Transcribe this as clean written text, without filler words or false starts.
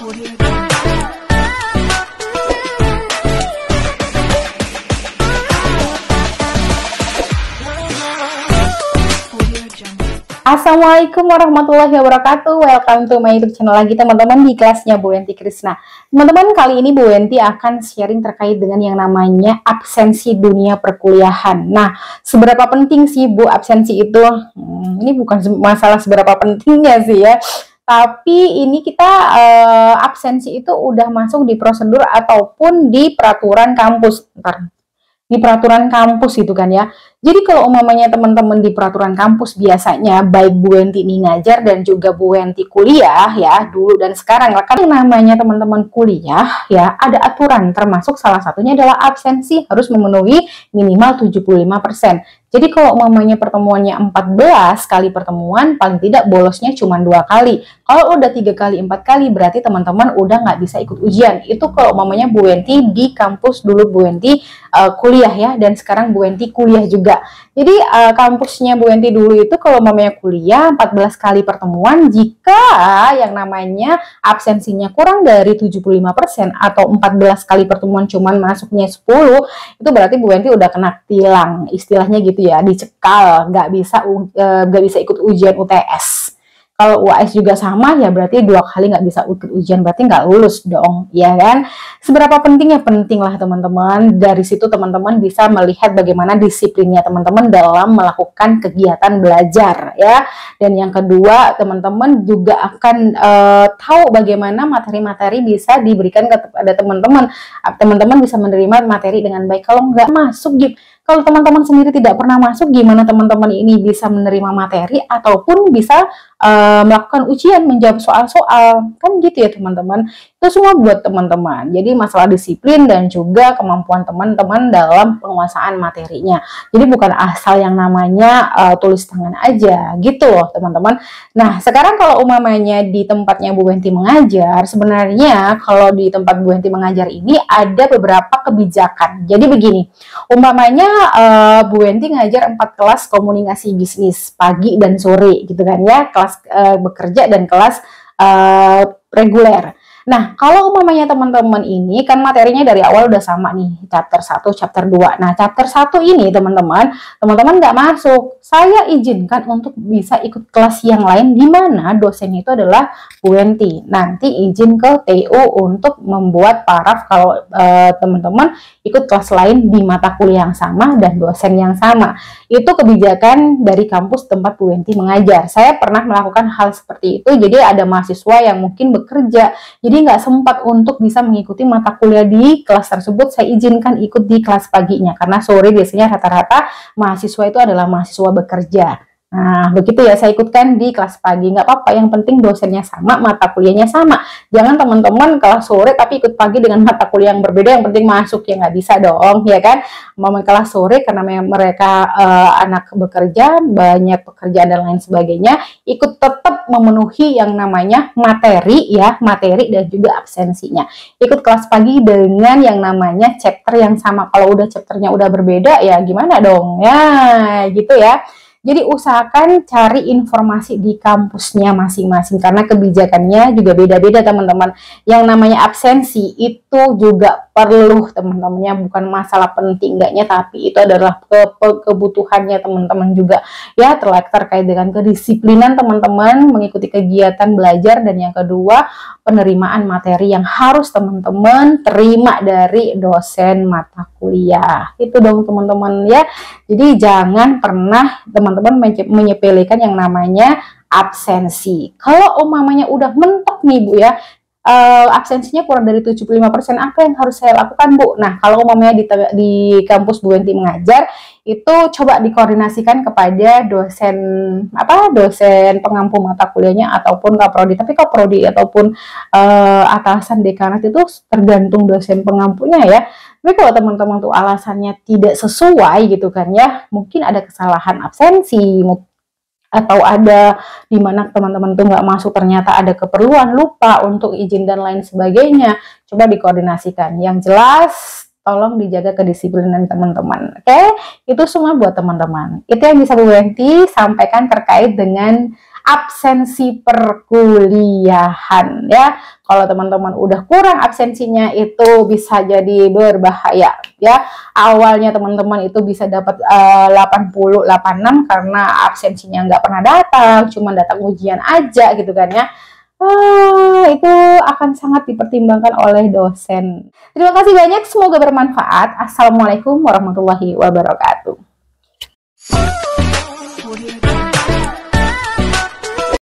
Assalamualaikum warahmatullahi wabarakatuh. Welcome to my YouTube channel lagi teman-teman di kelasnya Bu Enti Krisna. Teman-teman, kali ini Bu Enti akan sharing terkait dengan yang namanya absensi dunia perkuliahan. Nah, seberapa penting sih Bu absensi itu? Ini bukan masalah seberapa pentingnya sih ya. Tapi ini kita absensi itu udah masuk di prosedur ataupun di peraturan kampus. Di peraturan kampus itu kan ya. Jadi kalau umpamanya teman-teman di peraturan kampus biasanya baik Bu Enti ini ngajar dan juga Bu Enti kuliah ya dulu dan sekarang kan yang namanya teman-teman kuliah ya ada aturan termasuk salah satunya adalah absensi harus memenuhi minimal 75%. Jadi kalau umpamanya pertemuannya 14 kali pertemuan paling tidak bolosnya cuma 2 kali. Kalau udah 3 kali 4 kali berarti teman-teman udah nggak bisa ikut ujian. Itu kalau umpamanya Bu Enti di kampus dulu Bu Enti kuliah ya dan sekarang Bu Enti kuliah juga. Jadi kampusnya Bu Enti dulu itu kalau mamanya kuliah 14 kali pertemuan jika yang namanya absensinya kurang dari 75% atau 14 kali pertemuan cuman masuknya 10 itu berarti Bu Enti udah kena tilang istilahnya gitu ya, dicekal, nggak bisa ikut ujian UTS. Kalau UAS juga sama ya berarti 2 kali nggak bisa ikut ujian berarti nggak lulus dong ya kan. Seberapa pentingnya? Penting lah teman-teman. Dari situ teman-teman bisa melihat bagaimana disiplinnya teman-teman dalam melakukan kegiatan belajar ya. Dan yang kedua teman-teman juga akan tahu bagaimana materi-materi bisa diberikan kepada teman-teman. Teman-teman bisa menerima materi dengan baik. Kalau nggak masuk gitu. Kalau teman-teman sendiri tidak pernah masuk, gimana teman-teman ini bisa menerima materi ataupun bisa melakukan ujian, menjawab soal-soal, kan gitu ya teman-teman. Itu semua buat teman-teman. Jadi masalah disiplin dan juga kemampuan teman-teman dalam penguasaan materinya. Jadi bukan asal yang namanya tulis tangan aja, gitu loh teman-teman. Nah sekarang kalau umpamanya di tempatnya Bu Enti mengajar, sebenarnya kalau di tempat Bu Enti mengajar ini ada beberapa kebijakan. Jadi begini, umpamanya Bu Enti ngajar 4 kelas komunikasi bisnis pagi dan sore gitu kan ya, kelas bekerja dan kelas reguler. Nah, kalau umpamanya teman-teman ini kan materinya dari awal udah sama nih, chapter 1, chapter 2. Nah, chapter 1 ini teman-teman nggak masuk. Saya izinkan untuk bisa ikut kelas yang lain di mana dosennya itu adalah Bu Enti. Nanti izin ke TU untuk membuat paraf kalau teman-teman ikut kelas lain di mata kuliah yang sama dan dosen yang sama. Itu kebijakan dari kampus tempat Bu Enti mengajar. Saya pernah melakukan hal seperti itu. Jadi ada mahasiswa yang mungkin bekerja. Jadi nggak sempat untuk bisa mengikuti mata kuliah di kelas tersebut, saya izinkan ikut di kelas paginya karena sore biasanya rata-rata mahasiswa itu adalah mahasiswa bekerja. Nah begitu ya, saya ikutkan di kelas pagi, nggak apa-apa, yang penting dosennya sama, mata kuliahnya sama. Jangan teman-teman kelas sore tapi ikut pagi dengan mata kuliah yang berbeda, yang penting masuk, ya nggak bisa dong ya kan. Mau kelas sore karena mereka anak bekerja, banyak pekerjaan dan lain sebagainya, ikut tetap memenuhi yang namanya materi ya, materi dan juga absensinya. Ikut kelas pagi dengan yang namanya chapter yang sama. Kalau udah chapternya udah berbeda ya gimana dong ya gitu ya. Jadi usahakan cari informasi di kampusnya masing-masing karena kebijakannya juga beda-beda teman-teman. Yang namanya absensi itu juga perlu teman-temannya, bukan masalah penting enggaknya, tapi itu adalah kebutuhannya teman-teman juga ya, terkait dengan kedisiplinan teman-teman mengikuti kegiatan belajar, dan yang kedua penerimaan materi yang harus teman-teman terima dari dosen mata kuliah. Itu dong teman-teman ya. Jadi jangan pernah teman-teman menyepelekan yang namanya absensi. Kalau umpamanya udah mentok nih Bu ya, absensinya kurang dari 75%, apa yang harus saya lakukan Bu? Nah, kalau umpamanya di kampus Bu Enti mengajar, itu coba dikoordinasikan kepada dosen dosen pengampu mata kuliahnya ataupun kaprodi. Tapi kaprodi ataupun atasan dekanat itu tergantung dosen pengampunya ya. Tapi kalau teman-teman tuh alasannya tidak sesuai gitu kan ya, mungkin ada kesalahan absensi, atau ada di mana teman-teman tuh nggak masuk, ternyata ada keperluan, lupa untuk izin dan lain sebagainya, coba dikoordinasikan. Yang jelas tolong dijaga kedisiplinan teman-teman. Oke, itu semua buat teman-teman. Itu yang bisa Bu Enti sampaikan terkait dengan absensi perkuliahan ya. Kalau teman-teman udah kurang absensinya itu bisa jadi berbahaya ya. Awalnya teman-teman itu bisa dapat 80, 86 karena absensinya nggak pernah datang, cuma datang ujian aja gitu kan ya. Itu akan sangat dipertimbangkan oleh dosen. Terima kasih banyak, semoga bermanfaat. Assalamualaikum warahmatullahi wabarakatuh.